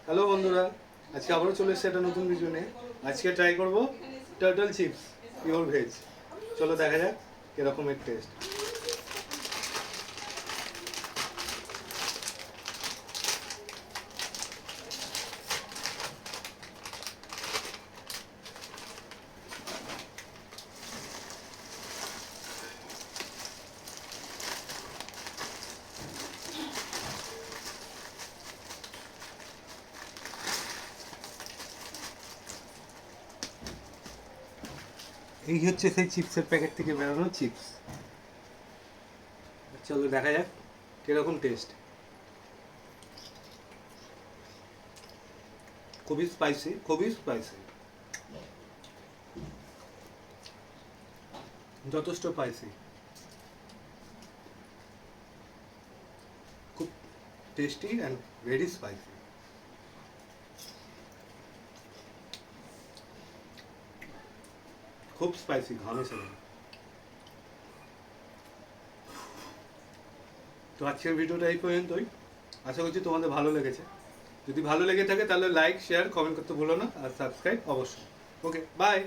Hello বন্ধুরা, আজকে আবারও চলে এসেছে একটা নতুন ভিডিও নিয়ে। আজকে ট্রাই করব টার্টল চিপস পিওর ভেজ। চলো দেখা যাক কিরকম এর টেস্ট। এই হচ্ছে সেই চিপসের প্যাকেট থেকে বেরোনো চিপস। চলো দেখা যাক কিরকম টেস্ট। খুবই স্পাইসি, খুবই স্পাইসি, যথেষ্ট স্পাইসি, খুব টেস্টি অ্যান্ড ভেরি স্পাইসি। খুব স্পাইসি, ঘামে ছিল। তো আজকের ভিডিওটা এই পর্যন্তই। আশা করছি তোমাদের ভালো লেগেছে। যদি ভালো লেগে থাকে তাহলে লাইক, শেয়ার, কমেন্ট করতে ভুলো না, আর সাবস্ক্রাইব অবশ্যই। ওকে, বাই।